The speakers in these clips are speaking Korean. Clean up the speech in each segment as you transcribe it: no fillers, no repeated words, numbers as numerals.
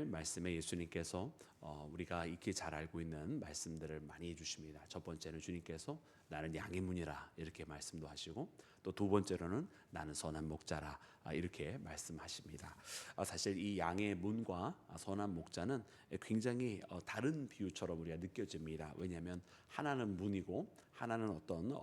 말씀에 예수님께서 우리가 익히 잘 알고 있는 말씀들을 많이 해주십니다. 첫 번째는 주님께서 나는 양의 문이라 이렇게 말씀도 하시고, 또 두 번째로는 나는 선한 목자라 이렇게 말씀하십니다. 사실 이 양의 문과 선한 목자는 굉장히 다른 비유처럼 우리가 느껴집니다. 왜냐하면 하나는 문이고 하나는 어떤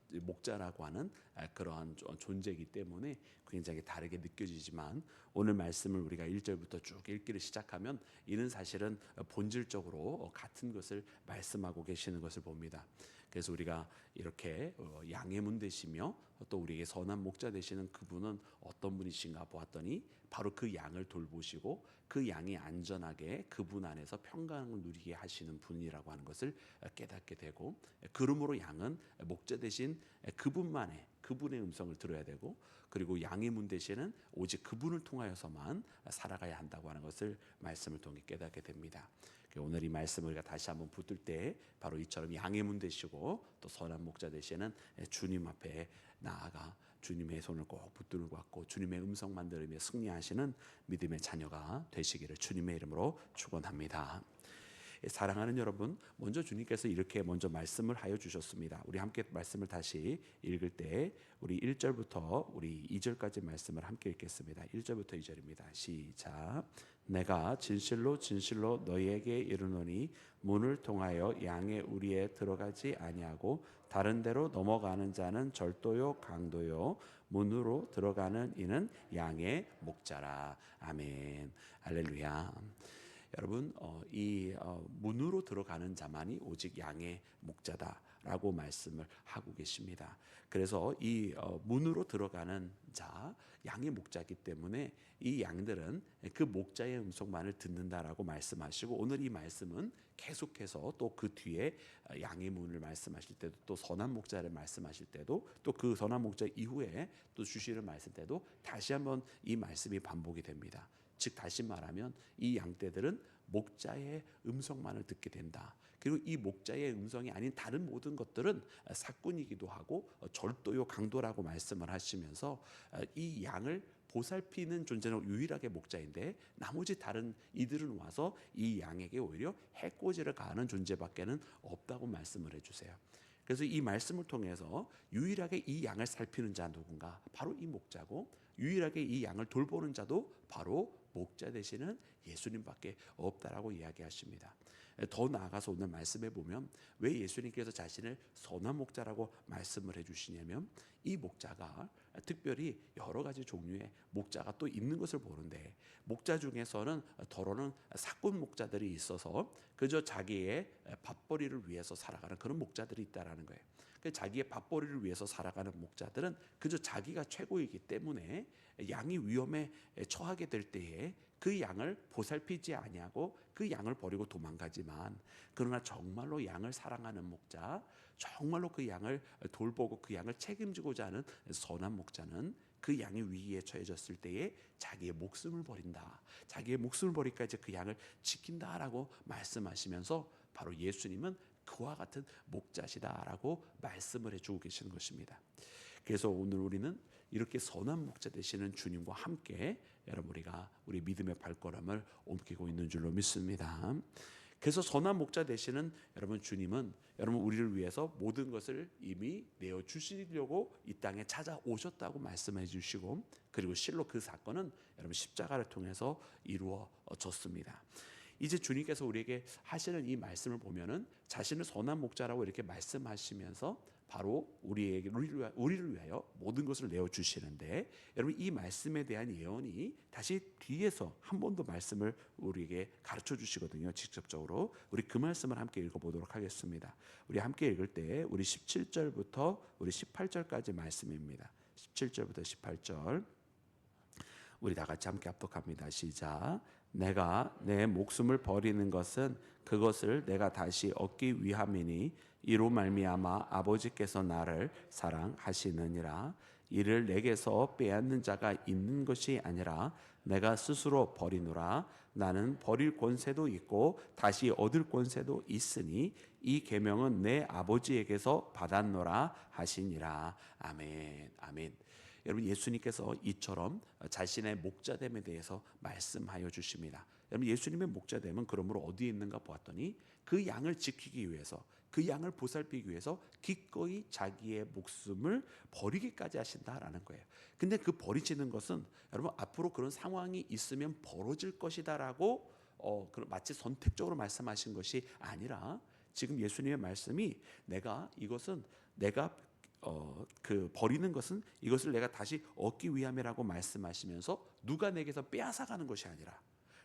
목자라고 하는 그러한 존재이기 때문에 굉장히 다르게 느껴지지만, 오늘 말씀을 우리가 1절부터 쭉 읽기를 시작하면 이는 사실은 본질적으로 같은 것을 말씀하고 계시는 것을 봅니다. 그래서 우리가 이렇게 양의 문 되시며 또 우리에게 선한 목자 되시는 그분은 어떤 분이신가 보았더니 바로 그 양을 돌보시고 그 양이 안전하게 그분 안에서 평강을 누리게 하시는 분이라고 하는 것을 깨닫게 되고, 그러므로 양은 목자 되신 그분의 음성을 들어야 되고, 그리고 양의 문 되시는 오직 그분을 통하여서만 살아가야 한다고 하는 것을 말씀을 통해 깨닫게 됩니다. 오늘 이 말씀을 우리가 다시 한번 붙들 때 바로 이처럼 양의 문 되시고 또 선한 목자 되시는 주님 앞에 나아가 주님의 손을 꼭 붙들고 갖고 주님의 음성만 들으며 승리하시는 믿음의 자녀가 되시기를 주님의 이름으로 축원합니다. 사랑하는 여러분, 먼저 주님께서 이렇게 먼저 말씀을 하여 주셨습니다. 우리 함께 말씀을 다시 읽을 때 우리 1절부터 우리 2절까지 말씀을 함께 읽겠습니다. 1절부터 2절입니다. 시작. 내가 진실로 진실로 너희에게 이르노니 문을 통하여 양의 우리에 들어가지 아니하고 다른 데로 넘어가는 자는 절도요 강도요 문으로 들어가는 이는 양의 목자라. 아멘. 할렐루야. 여러분, 이 문으로 들어가는 자만이 오직 양의 목자다라고 말씀을 하고 계십니다. 그래서 이 문으로 들어가는 자, 양의 목자이기 때문에 이 양들은 그 목자의 음성만을 듣는다라고 말씀하시고, 오늘 이 말씀은 계속해서 또 그 뒤에 양의 문을 말씀하실 때도 또 선한 목자를 말씀하실 때도 또 그 선한 목자 이후에 또 주시는 말씀 때도 다시 한번 이 말씀이 반복이 됩니다. 즉 다시 말하면 이 양떼들은 목자의 음성만을 듣게 된다. 그리고 이 목자의 음성이 아닌 다른 모든 것들은 사꾼이기도 하고 절도요 강도라고 말씀을 하시면서 이 양을 보살피는 존재는 유일하게 목자인데 나머지 다른 이들은 와서 이 양에게 오히려 해코지를 가하는 존재밖에는 없다고 말씀을 해주세요. 그래서 이 말씀을 통해서 유일하게 이 양을 살피는 자 누군가? 바로 이 목자고, 유일하게 이 양을 돌보는 자도 바로 목자 되시는 예수님밖에 없다라고 이야기하십니다. 더 나아가서 오늘 말씀해 보면 왜 예수님께서 자신을 선한 목자라고 말씀을 해주시냐면, 이 목자가 특별히 여러 가지 종류의 목자가 또 있는 것을 보는데, 목자 중에서는 더러는 사꾼 목자들이 있어서 그저 자기의 밥벌이를 위해서 살아가는 그런 목자들이 있다라는 거예요. 자기의 밥벌이를 위해서 살아가는 목자들은 그저 자기가 최고이기 때문에 양이 위험에 처하게 될 때에 그 양을 보살피지 아니하고 그 양을 버리고 도망가지만, 그러나 정말로 양을 사랑하는 목자, 정말로 그 양을 돌보고 그 양을 책임지고자 하는 선한 목자는 그 양이 위기에 처해졌을 때에 자기의 목숨을 버린다. 자기의 목숨을 버리기까지 그 양을 지킨다라고 말씀하시면서 바로 예수님은 그와 같은 목자시다라고 말씀을 해주고 계시는 것입니다. 그래서 오늘 우리는 이렇게 선한 목자 되시는 주님과 함께 여러분 우리가 우리 믿음의 발걸음을 옮기고 있는 줄로 믿습니다. 그래서 선한 목자 되시는 여러분 주님은 여러분 우리를 위해서 모든 것을 이미 내어 주시려고 이 땅에 찾아오셨다고 말씀해 주시고, 그리고 실로 그 사건은 여러분 십자가를 통해서 이루어졌습니다. 이제 주님께서 우리에게 하시는 이 말씀을 보면은 자신을 선한 목자라고 이렇게 말씀하시면서 바로 우리를 위하여 모든 것을 내어 주시는데, 여러분 이 말씀에 대한 예언이 다시 뒤에서 한 번 더 말씀을 우리에게 가르쳐 주시거든요. 직접적으로 우리 그 말씀을 함께 읽어보도록 하겠습니다. 우리 함께 읽을 때 우리 17절부터 우리 18절까지 말씀입니다. 17절부터 18절 우리 다 같이 함께 합독합니다. 시작. 내가 내 목숨을 버리는 것은 그것을 내가 다시 얻기 위함이니 이로 말미암아 아버지께서 나를 사랑하시느니라. 이를 내게서 빼앗는 자가 있는 것이 아니라 내가 스스로 버리노라. 나는 버릴 권세도 있고 다시 얻을 권세도 있으니 이 계명은 내 아버지에게서 받았노라 하시니라. 아멘. 아멘. 여러분 예수님께서 이처럼 자신의 목자됨에 대해서 말씀하여 주십니다. 여러분 예수님의 목자 되면 그러므로 어디에 있는가 보았더니 그 양을 지키기 위해서 그 양을 보살피기 위해서 기꺼이 자기의 목숨을 버리기까지 하신다라는 거예요. 근데 그 버리시는 것은 여러분 앞으로 그런 상황이 있으면 벌어질 것이다라고 마치 선택적으로 말씀하신 것이 아니라 지금 예수님의 말씀이 내가 그 버리는 것은 이것을 내가 다시 얻기 위함이라고 말씀하시면서 누가 내게서 빼앗아가는 것이 아니라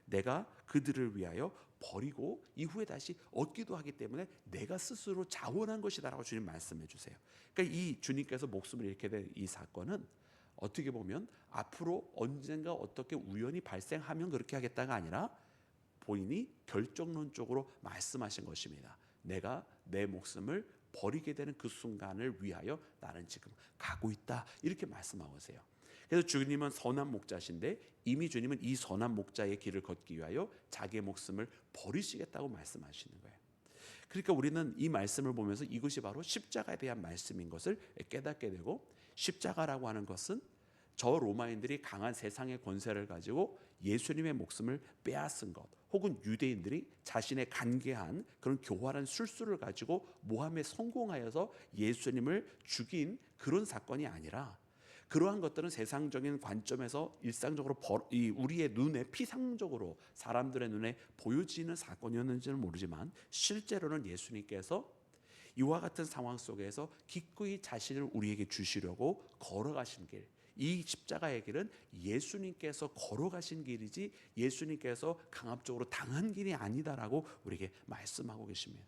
내가 그들을 위하여 버리고 이후에 다시 얻기도 하기 때문에 내가 스스로 자원한 것이다라고 주님 말씀해 주세요. 그러니까 이 주님께서 목숨을 잃게 된 이 사건은 어떻게 보면 앞으로 언젠가 어떻게 우연히 발생하면 그렇게 하겠다가 아니라 본인이 결정론적으로 말씀하신 것입니다. 내가 내 목숨을 버리게 되는 그 순간을 위하여 나는 지금 가고 있다 이렇게 말씀하고 계세요. 그래서 주님은 선한 목자신데 이미 주님은 이 선한 목자의 길을 걷기 위하여 자기의 목숨을 버리시겠다고 말씀하시는 거예요. 그러니까 우리는 이 말씀을 보면서 이것이 바로 십자가에 대한 말씀인 것을 깨닫게 되고, 십자가라고 하는 것은 저 로마인들이 강한 세상의 권세를 가지고 예수님의 목숨을 빼앗은 것, 혹은 유대인들이 자신의 간계한 그런 교활한 술수를 가지고 모함에 성공하여서 예수님을 죽인 그런 사건이 아니라, 그러한 것들은 세상적인 관점에서 일상적으로 우리의 눈에 피상적으로 사람들의 눈에 보여지는 사건이었는지는 모르지만 실제로는 예수님께서 이와 같은 상황 속에서 기꺼이 자신을 우리에게 주시려고 걸어가신 길, 이 십자가의 길은 예수님께서 걸어가신 길이지 예수님께서 강압적으로 당한 길이 아니다라고 우리에게 말씀하고 계십니다.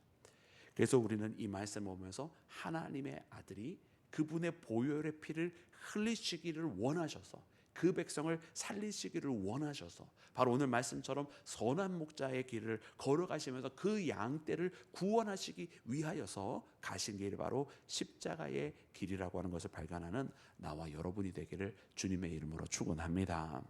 그래서 우리는 이 말씀을 보면서 하나님의 아들이 그분의 보혈의 피를 흘리시기를 원하셔서 그 백성을 살리시기를 원하셔서 바로 오늘 말씀처럼 선한 목자의 길을 걸어가시면서 그 양떼를 구원하시기 위하여서 가신 길이 바로 십자가의 길이라고 하는 것을 발견하는 나와 여러분이 되기를 주님의 이름으로 축원합니다.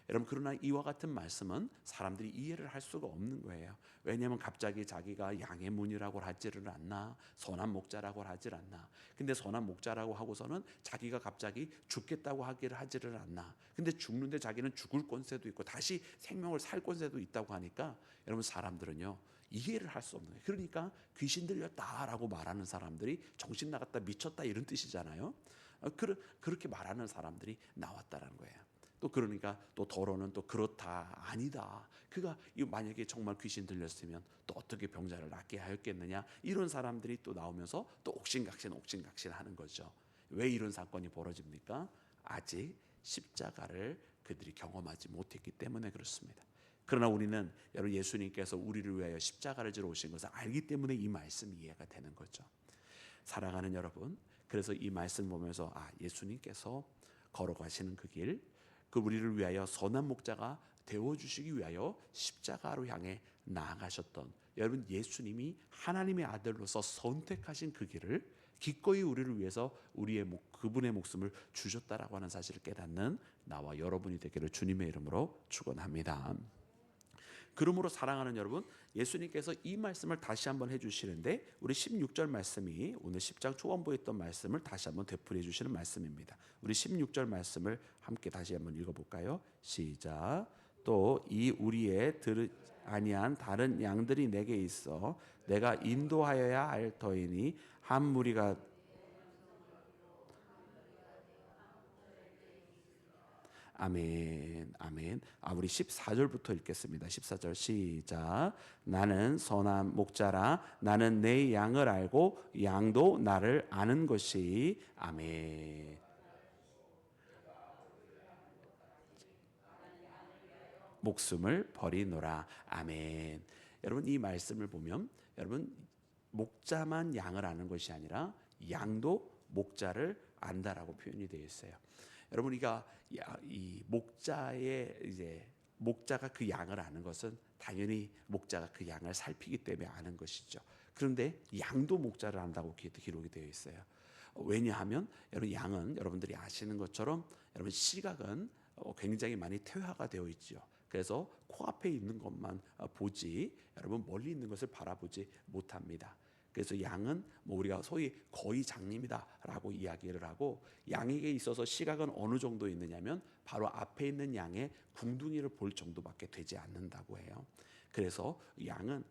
여러분, 그러나 이와 같은 말씀은 사람들이 이해를 할 수가 없는 거예요. 왜냐하면 갑자기 자기가 양의 문이라고 하지를 않나, 선한 목자라고 하질 않나. 근데 선한 목자라고 하고서는 자기가 갑자기 죽겠다고 하지를 않나. 근데 죽는데 자기는 죽을 권세도 있고 다시 생명을 살 권세도 있다고 하니까 여러분, 사람들은요 이해를 할 수 없는 거예요. 그러니까 귀신 들렸다라고 말하는 사람들이 정신 나갔다, 미쳤다 이런 뜻이잖아요. 그렇게 말하는 사람들이 나왔다라는 거예요. 또 그러니까 또 더러는 또 그렇다, 아니다, 그가 만약에 정말 귀신 들렸으면 또 어떻게 병자를 낫게 하였겠느냐, 이런 사람들이 또 나오면서 또 옥신각신 하는 거죠. 왜 이런 사건이 벌어집니까? 아직 십자가를 그들이 경험하지 못했기 때문에 그렇습니다. 그러나 우리는 여러분, 예수님께서 우리를 위하여 십자가를 지러 오신 것을 알기 때문에 이 말씀이 이해가 되는 거죠. 사랑하는 여러분, 그래서 이 말씀 보면서 예수님께서 걸어가시는 그 길, 그 우리를 위하여 선한 목자가 되어주시기 위하여 십자가로 향해 나아가셨던 여러분, 예수님이 하나님의 아들로서 선택하신 그 길을 기꺼이 우리를 위해서 그분의 목숨을 주셨다라고 하는 사실을 깨닫는 나와 여러분이 되기를 주님의 이름으로 축원합니다. 그러므로 사랑하는 여러분, 예수님께서 이 말씀을 다시 한번 해주시는데 우리 16절 말씀이 오늘 10장 초반부에 있던 말씀을 다시 한번 되풀이해 주시는 말씀입니다. 우리 16절 말씀을 함께 다시 한번 읽어볼까요? 시작. 또 이 우리의 아니한 다른 양들이 내게 있어 내가 인도하여야 할 터이니 한 무리가 아멘, 아멘. 우리 14절부터 읽겠습니다. 14절 시작. 나는 선한 목자라. 나는 내 양을 알고 양도 나를 아는 것이. 아멘. 목숨을 버리노라. 아멘. 여러분, 이 말씀을 보면 여러분, 목자만 양을 아는 것이 아니라 양도 목자를 안다라고 표현이 되어 있어요. 여러분, 우리가 이 목자가 그 양을 아는 것은 당연히 목자가 그 양을 살피기 때문에 아는 것이죠. 그런데 양도 목자를 안다고 기록이 되어 있어요. 왜냐하면 여러분, 양은 여러분들이 아시는 것처럼 여러분, 시각은 굉장히 많이 퇴화가 되어 있죠. 그래서 코앞에 있는 것만 보지 여러분 멀리 있는 것을 바라보지 못합니다. 그래서 양은 뭐 우리가 소위 거의 장님이다라고 이야기를 하고, 양에게 있어서 시각은 어느 정도 있느냐면 바로 앞에 있는 양의 궁둥이를 볼 정도밖에 되지 않는다고 해요. 그래서 양은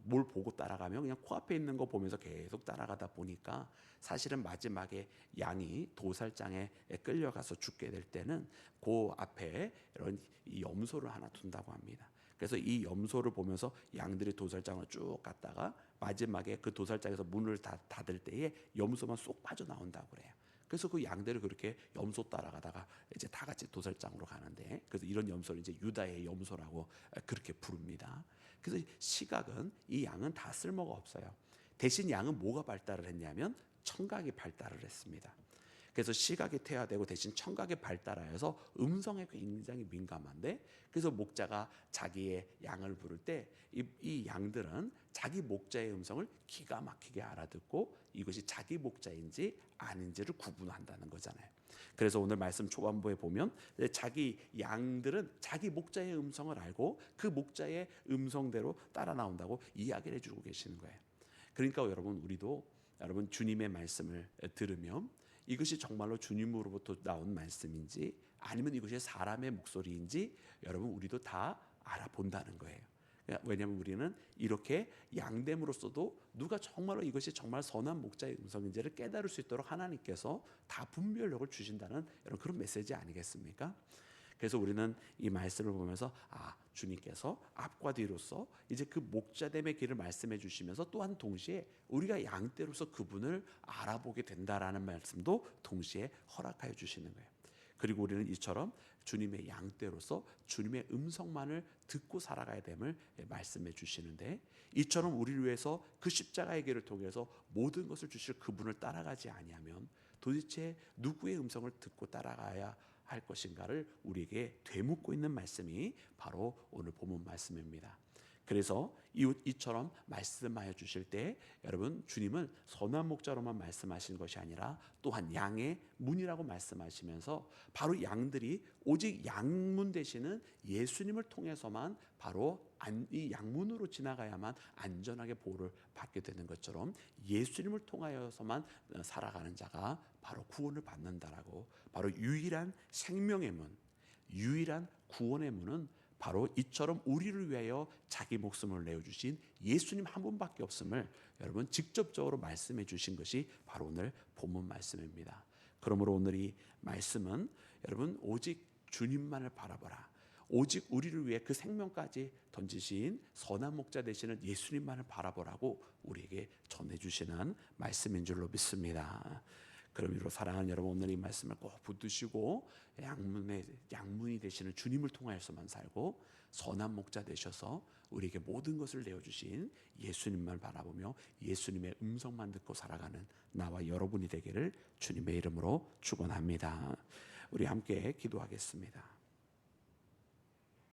뭘 보고 따라가면 그냥 코앞에 있는 거 보면서 계속 따라가다 보니까 사실은 마지막에 양이 도살장에 끌려가서 죽게 될 때는 그 앞에 이런 이 염소를 하나 둔다고 합니다. 그래서 이 염소를 보면서 양들이 도살장을 쭉 갔다가 마지막에 그 도살장에서 문을 닫을 때에 염소만 쏙 빠져나온다고 그래요. 그래서 그 양들이 그렇게 염소 따라가다가 이제 다 같이 도살장으로 가는데, 그래서 이런 염소를 이제 유다의 염소라고 그렇게 부릅니다. 그래서 시각은, 이 양은 다 쓸모가 없어요. 대신 양은 뭐가 발달을 했냐면 청각이 발달을 했습니다. 그래서 시각이 퇴화되고 대신 청각이 발달하여서 음성에 굉장히 민감한데, 그래서 목자가 자기의 양을 부를 때 이 양들은 자기 목자의 음성을 기가 막히게 알아듣고 이것이 자기 목자인지 아닌지를 구분한다는 거잖아요. 그래서 오늘 말씀 초반부에 보면 자기 양들은 자기 목자의 음성을 알고 그 목자의 음성대로 따라 나온다고 이야기를 해주고 계시는 거예요. 그러니까 여러분, 우리도 여러분 주님의 말씀을 들으면 이것이 정말로 주님으로부터 나온 말씀인지 아니면 이것이 사람의 목소리인지 여러분 우리도 다 알아본다는 거예요. 왜냐하면 우리는 이렇게 양됨으로써도 누가 정말로 이것이 정말 선한 목자의 음성인지를 깨달을 수 있도록 하나님께서 다 분별력을 주신다는 이런 그런 메시지 아니겠습니까? 그래서 우리는 이 말씀을 보면서 주님께서 앞과 뒤로서 이제 그 목자됨의 길을 말씀해 주시면서 또한 동시에 우리가 양떼로서 그분을 알아보게 된다라는 말씀도 동시에 허락하여 주시는 거예요. 그리고 우리는 이처럼 주님의 양떼로서 주님의 음성만을 듣고 살아가야 됨을 말씀해 주시는데, 이처럼 우리를 위해서 그 십자가의 길을 통해서 모든 것을 주실 그분을 따라가지 아니하면 도대체 누구의 음성을 듣고 따라가야 할 것인가를 우리에게 되묻고 있는 말씀이 바로 오늘 본문 말씀입니다. 그래서 이처럼 말씀하여 주실 때 여러분, 주님은 선한 목자로만 말씀하시는 것이 아니라 또한 양의 문이라고 말씀하시면서 바로 양들이 오직 양문 되시는 예수님을 통해서만 바로 이 양문으로 지나가야만 안전하게 보호를 받게 되는 것처럼 예수님을 통하여서만 살아가는 자가 바로 구원을 받는다라고, 바로 유일한 생명의 문, 유일한 구원의 문은 바로 이처럼 우리를 위하여 자기 목숨을 내어주신 예수님 한 분밖에 없음을 여러분 직접적으로 말씀해 주신 것이 바로 오늘 본문 말씀입니다. 그러므로 오늘 이 말씀은 여러분 오직 주님만을 바라보라, 오직 우리를 위해 그 생명까지 던지신 선한 목자 되시는 예수님만을 바라보라고 우리에게 전해주시는 말씀인 줄로 믿습니다. 그러므로 사랑하는 여러분, 오늘 이 말씀을 꼭 붙드시고 양문이 되시는 주님을 통하여서만 살고 선한 목자 되셔서 우리에게 모든 것을 내어주신 예수님만 바라보며 예수님의 음성만 듣고 살아가는 나와 여러분이 되기를 주님의 이름으로 축원합니다. 우리 함께 기도하겠습니다.